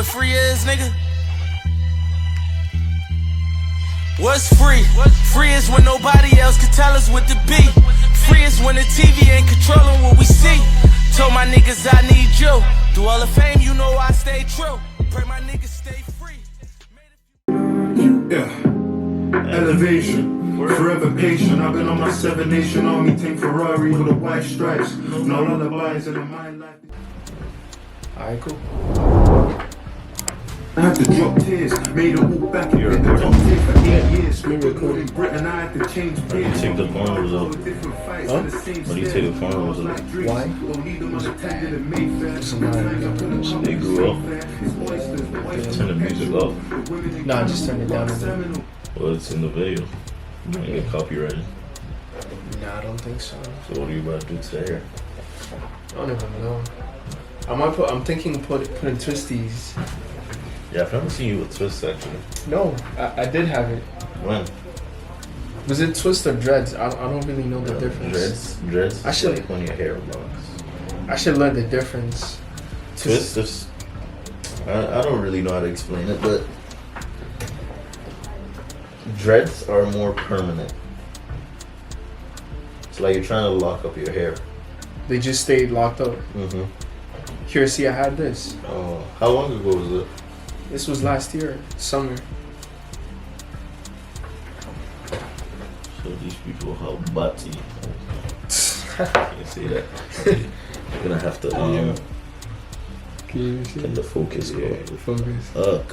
what free is, nigga? What's free? Free is when nobody else can tell us what to be. Free is when the TV ain't controlling what we see. Told my niggas I need you. Through all the fame, you know I stay true. Pray my niggas stay free. Yeah. Elevation, forever patient. I've been on my 7 Nation Army tank Ferrari with a white stripes. No lullabies in my life. Alright, cool. I had to drop tears, made it all back in the top tier for 8 years. We recording Britain, I had to change You take the cornrows out. Huh? What do you take the cornrows out? Why? They grew up. Turn the music up. Nah, just turn it down a bit. Well, it's in the video. You can't get copyrighted. Nah, I don't think so. So what are you about to do to the hair? I don't even know. I'm thinking putting twisties. Yeah, I've never seen you with twists actually. No, I did have it. When? Was it twist or dreads? I don't really know the difference. Dreads. I should- like when your hair blocks. I should learn the difference. Twists is. I don't really know how to explain it, but dreads are more permanent. It's like you're trying to lock up your hair. They just stayed locked up. Mm-hmm. Here, see, I had this. Oh, how long ago was it? This was last year, summer. So these people how butty. Can't say that. You're gonna have to Can you see? can the focus go? Focus. Ugh.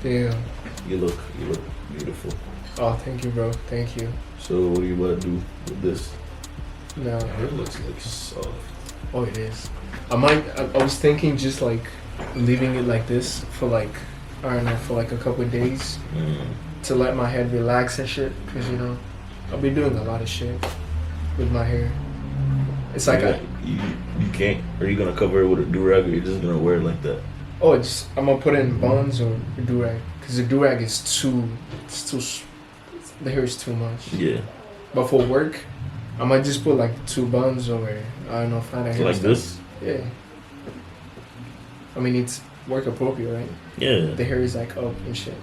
Damn. You look beautiful. Oh, thank you, bro. Thank you. So what are you about to do with this? No. It looks like soft. Oh, it is. I was thinking just like leaving it like this for like, I don't know, for like a couple of days to let my head relax and shit. Cause you know, I'll be doing a lot of shit with my hair. It's like you can't. Are you gonna cover it with a do-rag or you're just gonna wear it like that? I'm gonna put it in buns or a do-rag. Cause the do-rag is the hair is too much. Yeah. But for work, I might just put like 2 buns or I don't know, find a hairstyle. Like this? Yeah. I mean, it's work appropriate, right? Yeah. The hair is like up and shit.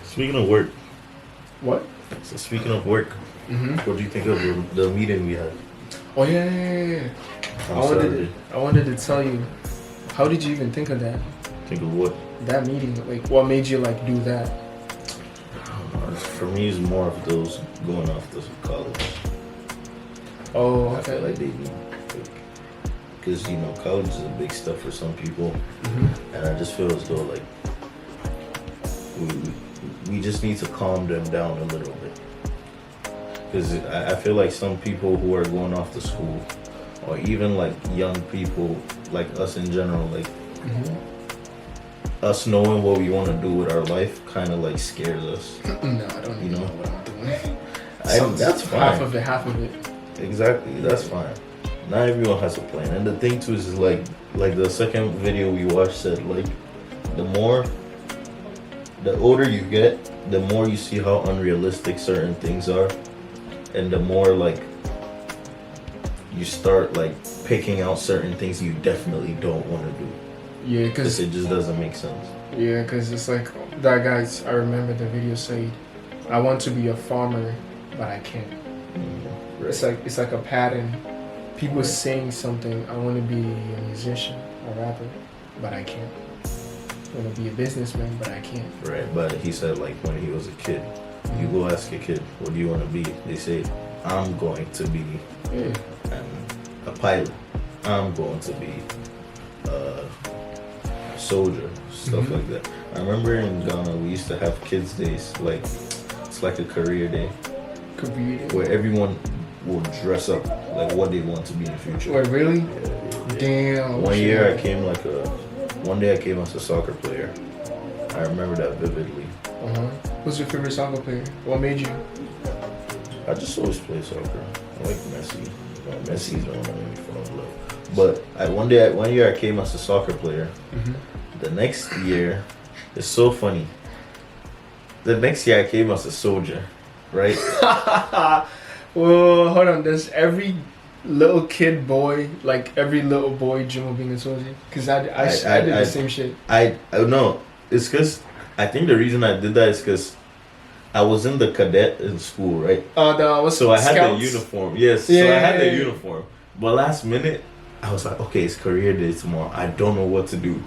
Speaking of work. What? So speaking of work, what do you think of the meeting we had? Oh yeah. On Saturday? I wanted to tell you, how did you even think of that? Think of what? That meeting, like, what made you like do that? For me, it's more of those going off to college. Oh, I feel okay. like they need, because you know, college is a big step for some people, and I just feel as though like we just need to calm them down a little bit. Because I feel like some people who are going off to school, or even like young people, like us in general, like us knowing what we want to do with our life, kind of like scares us. No, I don't even know what I'm doing. That's fine. Half of it. Exactly, that's fine. Not everyone has a plan, and the thing too is like the second video we watched said, like the older you get, the more you see how unrealistic certain things are, and the more like you start like picking out certain things you definitely don't want to do. Yeah, Because cause it just doesn't make sense. yeah, cause it's like that guy's. I remember the video said, "I want to be a farmer, but I can't." It's like a pattern. People saying something. I want to be a musician, a rapper, but I can't. I want to be a businessman, but I can't. Right, but he said like when he was a kid, you go ask a kid, what do you want to be? They say, I'm going to be a pilot. I'm going to be a soldier, stuff like that. I remember in Ghana we used to have kids days, like it's like a career day where everyone will dress up like what they want to be in the future. Wait, really? Yeah. Damn. One day I came as a soccer player. I remember that vividly. Who's your favorite soccer player? What made you? I just always play soccer. I like Messi. Messi's the one that made me fall in love. But one year I came as a soccer player. The next year, it's so funny. The next year I came as a soldier, right? Well, hold on. There's every little kid boy, like every little boy dream of being a soldier? Because I did the same shit. I know. It's because I think the reason I did that is because I was in the cadet in school, right? So I had the uniform. Yes, so I had the uniform. But last minute, I was like, okay, it's career day tomorrow. I don't know what to do.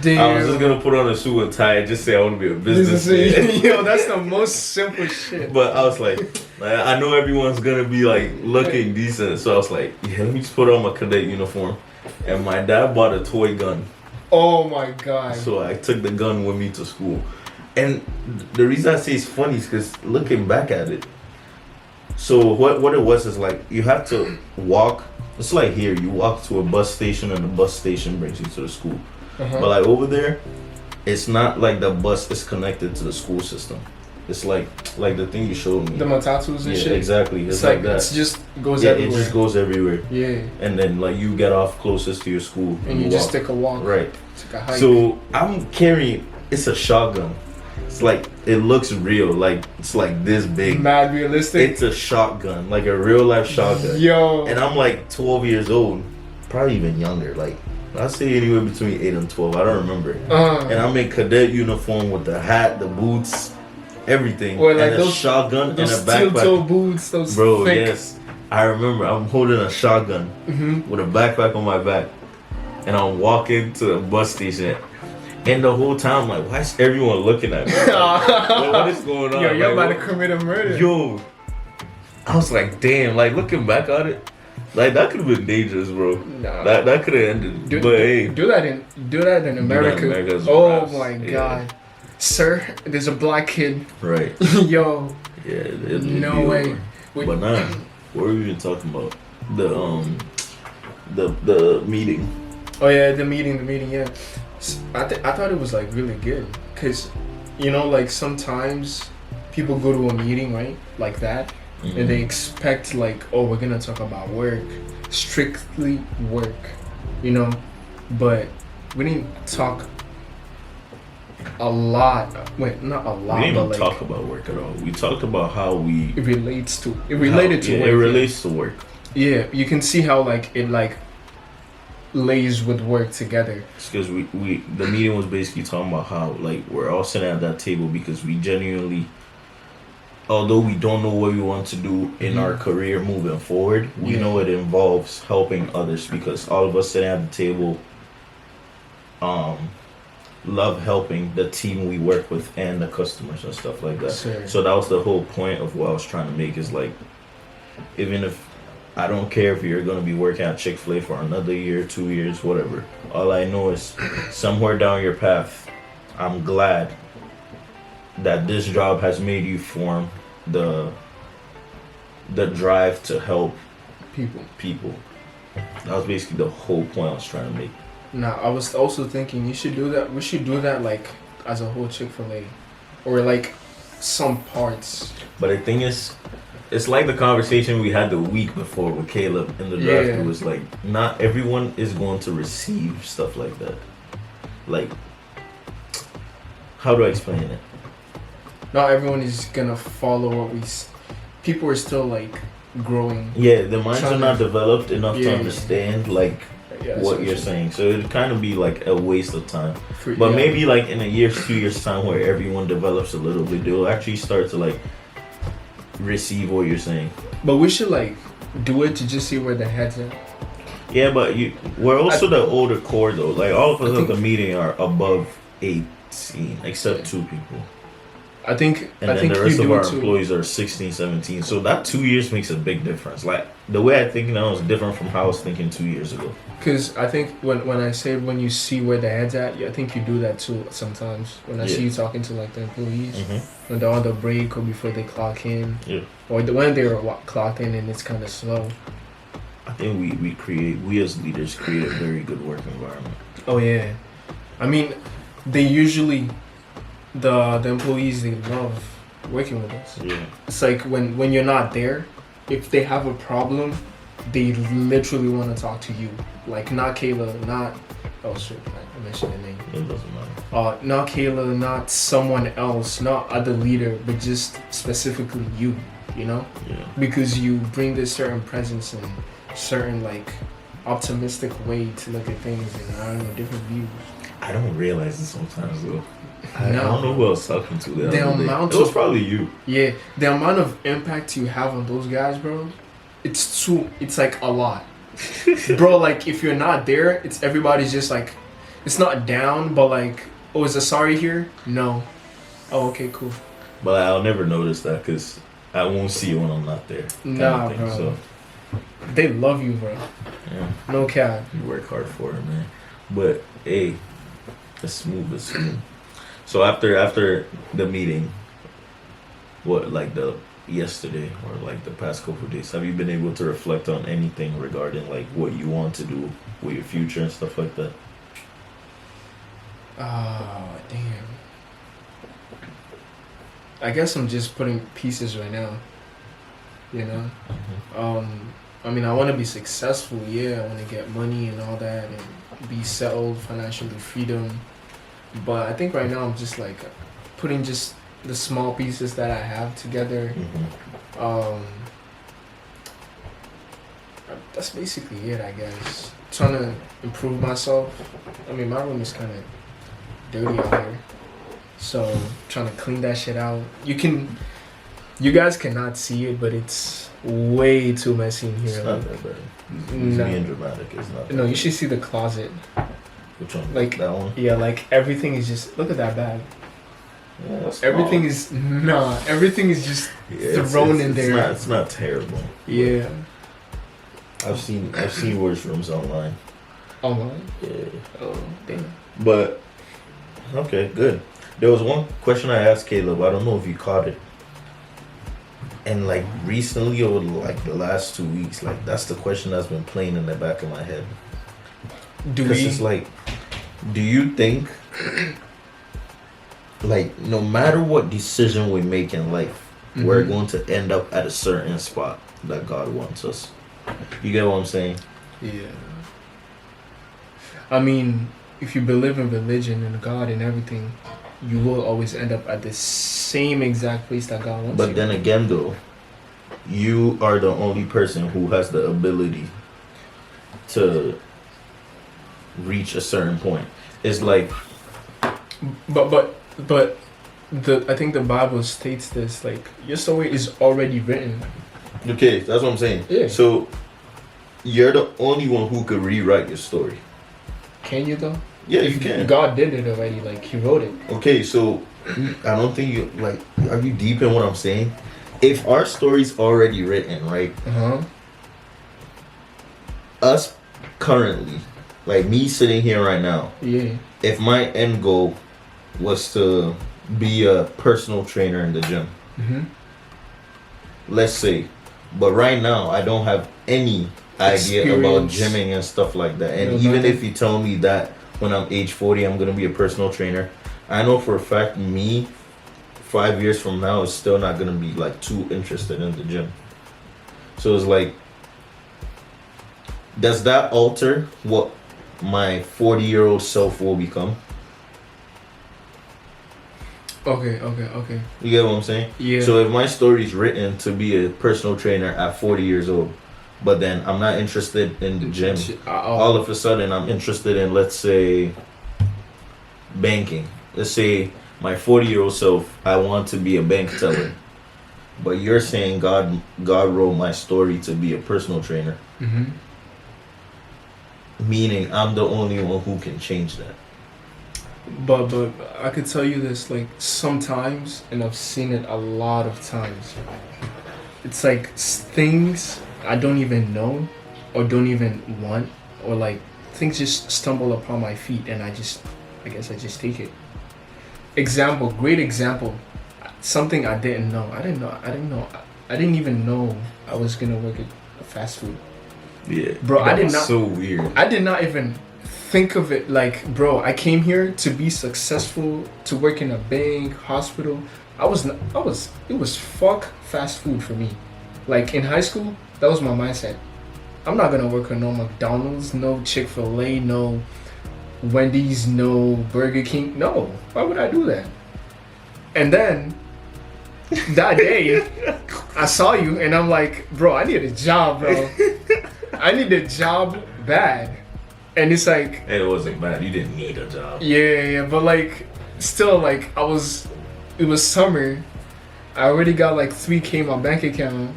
Damn. I was just gonna put on a suit and tie and just say I want to be a businessman. Yo, that's the most simple shit. But I was like, I know everyone's gonna be like looking decent, so I was like, yeah, let me just put on my cadet uniform. And my dad bought a toy gun. Oh my god. So I took the gun with me to school. And the reason I say it's funny is because looking back at it, so what it was is like you have to walk. It's like here, you walk to a bus station and the bus station brings you to the school. But like over there, it's not like the bus is connected to the school system. It's like the thing you showed me. The matatus and shit. Exactly. It's like that. It just goes everywhere. It just goes everywhere. Yeah. And then like you get off closest to your school. And you just take a walk. Right. Take a hike. So I'm carrying. It's a shotgun. It's like it looks real. Like it's like this big. Mad realistic. It's a shotgun, like a real life shotgun. Yo. And I'm like 12 years old, probably even younger. Like I say anywhere between 8 and 12. I don't remember. And I'm in cadet uniform with the hat, the boots, everything, or like and those a shotgun and a those backpack. steel-toe boots, those Bro, thick. yes, I remember. I'm holding a shotgun with a backpack on my back, and I'm walking to the bus station. And the whole time, like, why is everyone looking at me? Like, what is going on? Yo, you're like, about to commit a murder. Yo, I was like, damn. Like looking back on it, like that could have been dangerous, bro. Nah. That could have ended. Hey, do that in America. Oh my god, sir, there's a black kid. Right. Yo. Yeah. No way. But nah, what were we even talking about? The meeting. Oh yeah, the meeting. Yeah. I thought it was like really good because, you know, like sometimes people go to a meeting, right, like that, and they expect like, oh, we're gonna talk about work, strictly work, you know, but we didn't talk a lot. Wait, not a lot. We didn't even but talk about work at all. We talked about how it related to work. It relates to work. Yeah, you can see how like it like lays with work together. It's because the meeting was basically talking about how like we're all sitting at that table because we genuinely, although we don't know what we want to do in our career moving forward, we know it involves helping others because all of us sitting at the table love helping the team we work with and the customers and stuff like that. Sure. So that was the whole point of what I was trying to make is like, even if I don't care if you're going to be working at Chick-fil-A for another year, 2 years, whatever. All I know is somewhere down your path, I'm glad that this job has made you form the drive to help people. That was basically the whole point I was trying to make. Nah, I was also thinking you should do that. We should do that like as a whole Chick-fil-A, or like some parts. But the thing is, it's like the conversation we had the week before with Caleb in the draft. It was like, not everyone is going to receive stuff like that. Like, how do I explain it? Not everyone is gonna follow what we. People are still like growing. Yeah, the minds are not developed enough to understand like Yeah, what you're saying. So it'd kind of be like a waste of time. But yeah. maybe like in a year, 2 years time, where everyone develops a little bit, they'll actually start to like receive what you're saying. But we should like do it to just see where the head's at. Yeah, but we're also the older core though. Like all of us at the meeting are above 18, except 2 people. I think then the rest of our employees are 16, 17. So that 2 years makes a big difference. Like the way I think now is different from how I was thinking 2 years ago. Because I think when I say when you see where the head's at, I think you do that too sometimes. When I see you talking to like the employees, when they're on the break or before they clock in, or when they're clocked in and it's kind of slow. I think we as leaders create a very good work environment. Oh yeah, I mean, they usually the employees, they love working with us. Yeah, it's like when you're not there, if they have a problem, they literally want to talk to you. Like not Kayla, not I mentioned the name. It doesn't matter. Not Kayla, not someone else, not other leader, but just specifically you. You know? Yeah. Because you bring this certain presence and certain like optimistic way to look at things, and I don't know, different views. I don't realize it sometimes though. I No. don't know who I was talking to. The amount it was of- probably you. Yeah, the amount of impact you have on those guys, bro, it's like a lot. Bro, like if you're not there, it's everybody's just like, it's not down, but like, oh, is a sorry here? No. Oh, okay, cool. But I'll never notice that because I won't see it when I'm not there. kind Nah, of thing. bro. So They love you, bro. yeah, No cap. you work hard for it, man. But hey, it's smooth. It's smooth. So after the meeting, what like the yesterday or like the past couple of days, have you been able to reflect on anything regarding like what you want to do with your future and stuff like that? Oh, damn. I guess I'm just putting pieces right now. You know? I mean, I want to be successful, yeah. I want to get money and all that and be settled, financially freedom. But I think right now I'm just like putting just the small pieces that I have together. That's basically it, I guess. Trying to improve myself. I mean, my room is kind of dirty out here, so trying to clean that shit out. You guys cannot see it, but it's way too messy in here. It's not that bad. It's being dramatic. It's not. No, you should see the closet. Which one? Like that one? Yeah, like everything is just. Look at that bag. Yeah, that's Everything small. everything is just Yeah, thrown in there. It's not terrible. Yeah. I've seen worse rooms online. Online. Yeah. Oh damn. But okay, good. There was one question I asked Caleb. I don't know if you caught it. And like recently, over like the last 2 weeks, like that's the question that's been playing in the back of my head. Because it's like, do you think, like, no matter what decision we make in life, we're going to end up at a certain spot that God wants us? You get what I'm saying? Yeah. I mean, if you believe in religion and God and everything, you will always end up at the same exact place that God wants you. But then again, though, you are the only person who has the ability to reach a certain point. It's like, But I think the Bible states this, like, your story is already written. okay, that's what I'm saying. Yeah. So you're the only one who could rewrite your story. Can you though? Yeah, you can. God did it already, like he wrote it. Okay, so I don't think you like. Are you deep in what I'm saying? If our story's already written, right? Us currently, like me sitting here right now, Yeah. if my end goal was to be a personal trainer in the gym, let's say, but right now I don't have any idea about Experience. gymming and stuff like that. And No, even nothing. if you tell me that when I'm age 40 I'm gonna be a personal trainer, I know for a fact me 5 years from now is still not gonna be like too interested in the gym. So it's like, does that alter what my 40-year-old self will become? Okay. You get what I'm saying? Yeah. So if my story is written to be a personal trainer at 40 years old, but then I'm not interested in the gym, all of a sudden I'm interested in, let's say, banking. Let's say my 40-year-old self, I want to be a bank teller. But you're saying God wrote my story to be a personal trainer. Meaning I'm the only one who can change that. But I could tell you this, like, sometimes, and I've seen it a lot of times, it's like things I don't even know or don't even want, or like things just stumble upon my feet and I guess I just take it. Great example, something I didn't know. I didn't even know I was gonna work at fast food. Yeah. Bro, I did not. So weird. I did not even think of it like, bro, I came here to be successful, to work in a bank, hospital. It was fuck fast food for me. Like in high school, that was my mindset. I'm not gonna work at no McDonald's, no Chick-fil-A, no Wendy's, no Burger King. No, why would I do that? And then that day, I saw you and I'm like, bro, I need a job, bro. I need a job bad, and it's like It wasn't bad. You didn't need a job. yeah, but like still like it was summer. I already got like 3K in my bank account.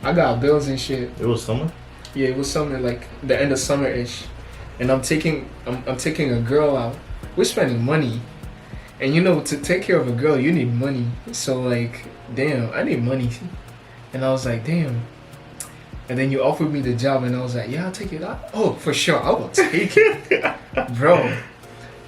I got bills and shit. It was summer. Yeah, it was summer, like the end of summer-ish, and I'm taking a girl out. We're spending money, and you know, to take care of a girl, you need money. So like, damn, I need money, and I was like, damn. And then you offered me the job, and I was like, yeah, I'll take it. Oh, for sure, I will take it, bro.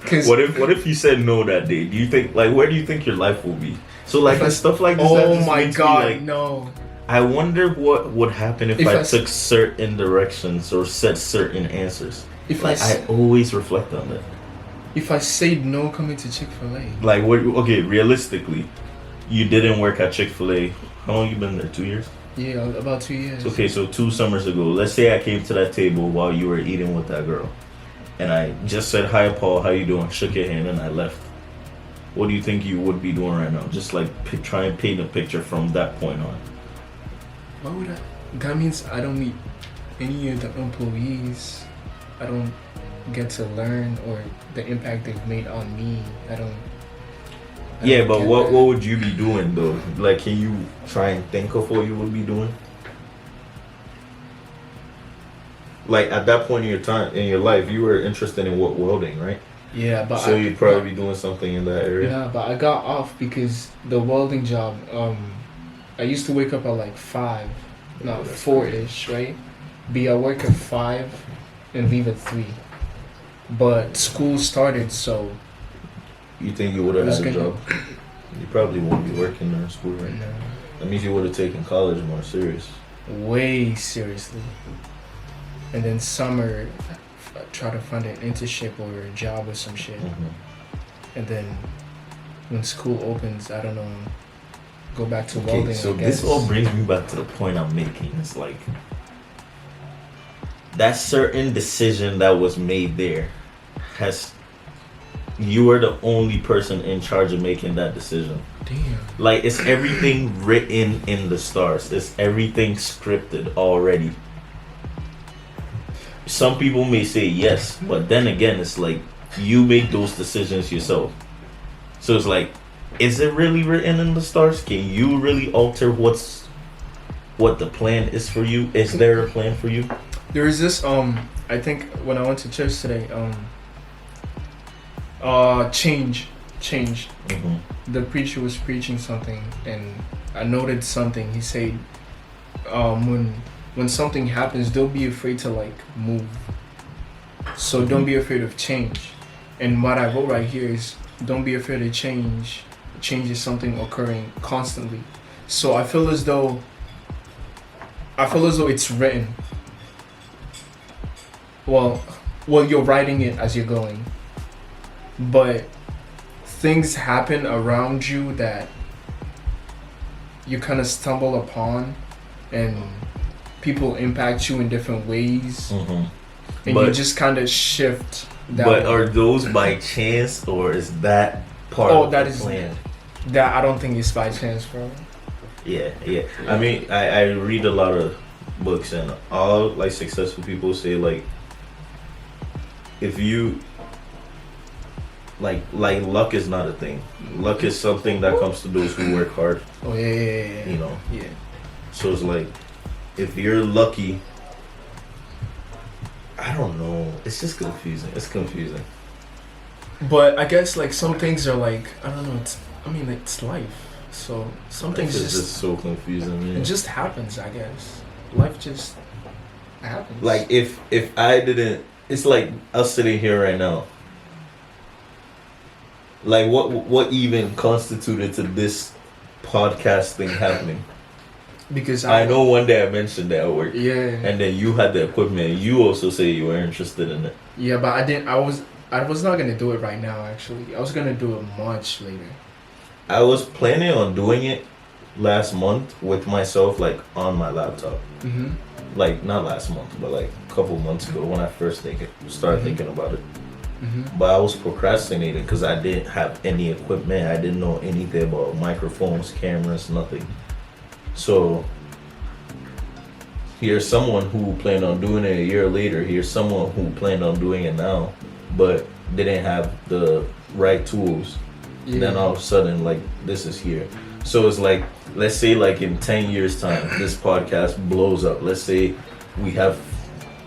Cause What if you said no that day? Do you think where do you think your life will be? So like stuff like this. that oh just my makes me, god, like, no. I wonder what would happen if I I took certain directions or said certain answers. If I always reflect on that. If I said no coming to Chick-fil-A. Like what? Okay, realistically, you didn't work at Chick-fil-A. How long you been there? 2 years. Yeah, about 2 years. Okay, so 2 summers ago, let's say I came to that table while you were eating with that girl, and I just said, "Hi, Paul, how you doing?" Shook your hand, and I left. What do you think you would be doing right now? Just like try and paint a picture from that point on. Why would I? That means I don't meet any of the employees. I don't get to learn or the impact they've made on me. I don't Yeah, but get what that. would you be doing though? Like, can you try and think of what you would be doing? Like at that point in your time in your life, you were interested in welding, right? Yeah, but So you'd probably be doing something in that area. Yeah, but I got off because the welding job. I used to wake up at like 5, no, 4-ish, right? Be at work at 5 and leave at 3. But school started, so You think you would have Who's had a gonna- job? You probably won't be working in school right now. no, That means you would have taken college more serious. way seriously. And then summer, try to find an internship or a job or some shit. And then when school opens, I don't know, go back to welding. Okay, so I guess. this all brings me back to the point I'm making. It's like that certain decision that was made there you are the only person in charge of making that decision. Damn. Like, it's everything written in the stars. It's everything scripted already. Some people may say yes, but then again, it's like you make those decisions yourself. So it's like, is it really written in the stars? Can you really alter what the plan is for you? Is there a plan for you? There is this I think when I went to church today, change. The preacher was preaching something, and I noted something. He said, when something happens, don't be afraid to like move. So don't be afraid of change. And what I wrote right here is, don't be afraid of change. Change is something occurring constantly. So I feel as though it's written. Well, you're writing it as you're going, but things happen around you that you kind of stumble upon, and people impact you in different ways, and you just kind of shift. But are those by chance, or is that part of that the is plan? that I don't think it's by chance, bro. Yeah. I mean, I read a lot of books, and all like successful people say like, if you like luck is not a thing. Luck is something that comes to those who work hard. Oh yeah. You know. Yeah. So it's like, if you're lucky, I don't know. It's just confusing. It's confusing. But I guess like some things are like, I don't know. It's life. So some things It's just just so confusing, man. it just happens. I guess life just happens. Like if I didn't, it's like us sitting here right now. Like what even constituted to this podcast thing happening? because I know one day I mentioned that at work. Yeah. And then you had the equipment, and you also say you were interested in it. Yeah, but I didn't. I was not gonna do it right now. Actually, I was gonna do it much later. I was planning on doing it last month with myself, like on my laptop. Mm-hmm. Like not last month, but like a couple months ago when I first started thinking about it. Mm-hmm. But I was procrastinating because I didn't have any equipment. I didn't know anything about microphones, cameras, nothing. So here's someone who planned on doing it a year later. Here's someone who planned on doing it now, but didn't have the right tools. Yeah. Then all of a sudden, like, this is here. So it's like, let's say like in 10 years time, this podcast blows up. Let's say we have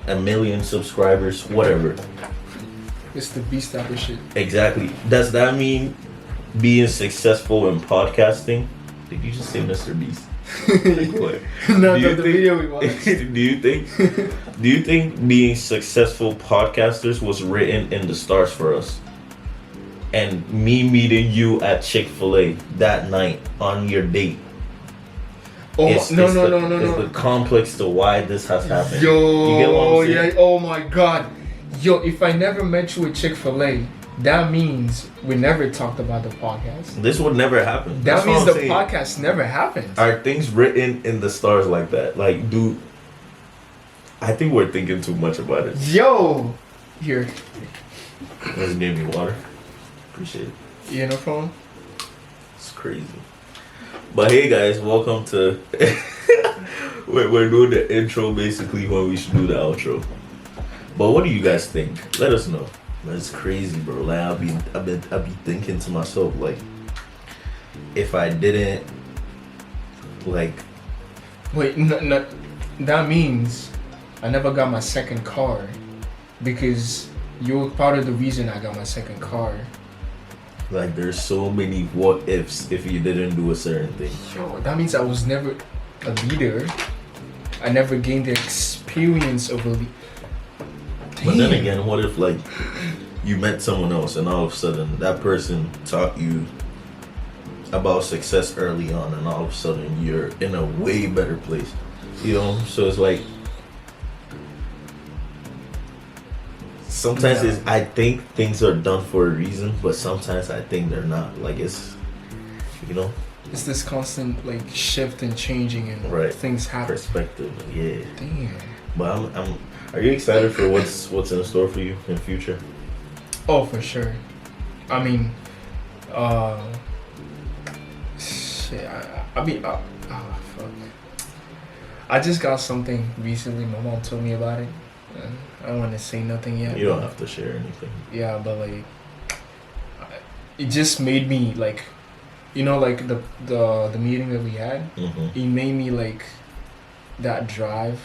1 million subscribers, whatever. It's the beast type of shit. Exactly. Does that mean being successful in podcasting? Did you just say Mr. Beast? What? No, Do you the think- video we watched. do you think being successful podcasters was written in the stars for us? And me meeting you at Chick-fil-A that night on your date. Oh, It's no. the complex to why this has happened. Yo, You get what I'm saying? yeah, oh my god. Yo, if I never met you at Chick-fil-A, that means we never talked about the podcast. This would never happen. That That's means what the I'm saying. podcast never happened. Are things written in the stars like that? Like, dude, I think we're thinking too much about it. Yo, here, Let's give me water. Appreciate it. uniform. It's crazy. But hey guys, welcome to we're doing the intro basically when we should do the outro. But what do you guys think? Let us know. That's crazy, bro. Like I'll be thinking to myself, like, if I didn't like Wait, no, that means I never got my second car because you're part of the reason I got my second car. like there's so many what ifs if you didn't do a certain thing. Yo, that means I was never a leader. I never gained the experience of a leader. But then again, what if like you met someone else and all of a sudden that person taught you about success early on and all of a sudden you're in a way better place, you know? So it's like sometimes Yeah. it's, I think things are done for a reason, but sometimes I think they're not. Like it's, you know, It's this constant like shift and changing and Right. things happen. perspective. Yeah. Damn. But I'm are you excited for what's in store for you in the future? Oh, for sure. I mean, shit. Fuck. I just got something recently. My mom told me about it. I don't want to say nothing yet. You don't have to share anything. Yeah, but like, it just made me like, you know, like the meeting that we had. Mm-hmm. It made me like that drive,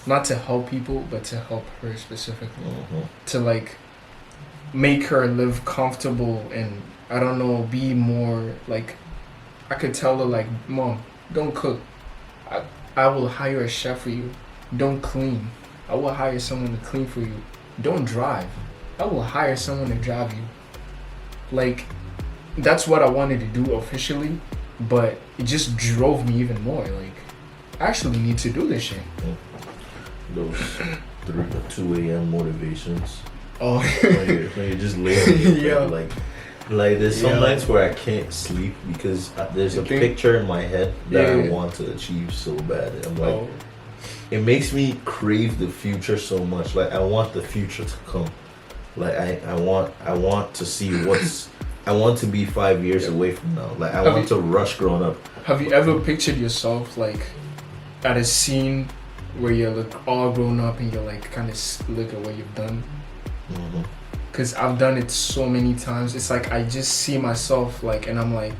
not to help people, but to help her specifically. Mm-hmm. To like make her live comfortable and I don't know, be more like, I could tell her like, Mom, don't cook. I will hire a chef for you. Don't clean. I will hire someone to clean for you. Don't drive. I will hire someone to drive you. Like, that's what I wanted to do officially, but it just drove me even more. Like, I actually need to do this shit. Those 2 a.m. motivations. Oh, when you're just laying in Yeah. bed, like there's some Yeah. nights where I can't sleep because there's a You think- picture in my head that I Yeah. want to achieve so bad. I'm like, oh. it makes me crave the future so much. Like I want the future to come. Like I want to see what's. I want to be 5 years Yeah. away from now. Like I Have want you- to rush growing up. Have you ever pictured yourself like at a scene where you're like all grown up and you're like kind of look at what you've done? Mm-hmm. Because I've done it so many times. It's like I just see myself like, and I'm like,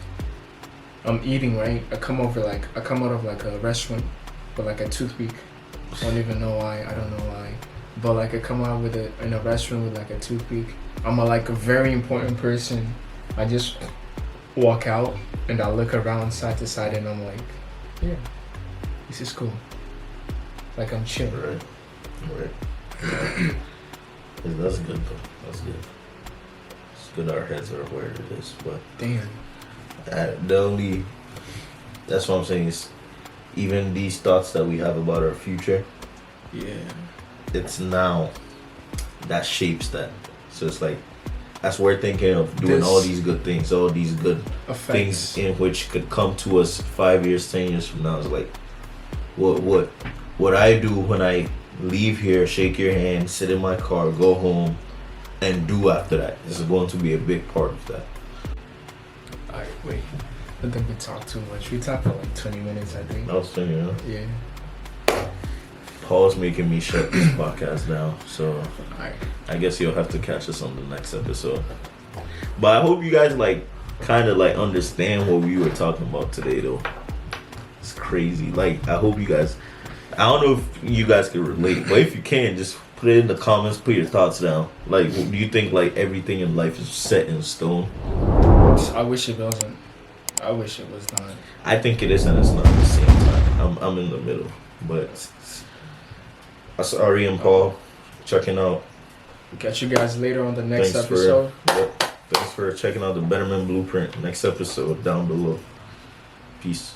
I'm eating, right? I come out of like a restaurant with like a toothpick. I don't even know why. I don't know why. But like I come out with it in a restaurant with like a toothpick. I'm like a very important person. I just walk out and I look around side to side and I'm like, yeah, this is cool. Like I'm chill. Right. That's good though. That's good. It's good our heads are where it is, but Damn. that's what I'm saying is even these thoughts that we have about our future, Yeah. it's now that shapes that. So it's like as we're thinking of doing all these good things, all these good Effects. things in which could come to us 5 years, 10 years from now. It's like what I do when I leave here, shake your hand, sit in my car, go home, and do after that is going to be a big part of that. Alright, wait. I think we talked too much. We talked for like 20 minutes, I think. I was thinking, Yeah. Paul's making me shut this podcast down, so Alright. I guess you'll have to catch us on the next episode. But I hope you guys like kind of like understand what we were talking about today, though. It's crazy. Like, I hope you guys. I don't know if you guys can relate, but if you can, just put it in the comments. Put your thoughts down. Like, do you think like everything in life is set in stone? I wish it wasn't. I wish it was not. I think it is, and it's not at the same time. I'm in the middle, but that's Ari and Paul checking out. Catch you guys later on the next Thanks episode. Thanks for checking out the Betterment Blueprint. Next episode down below. Peace.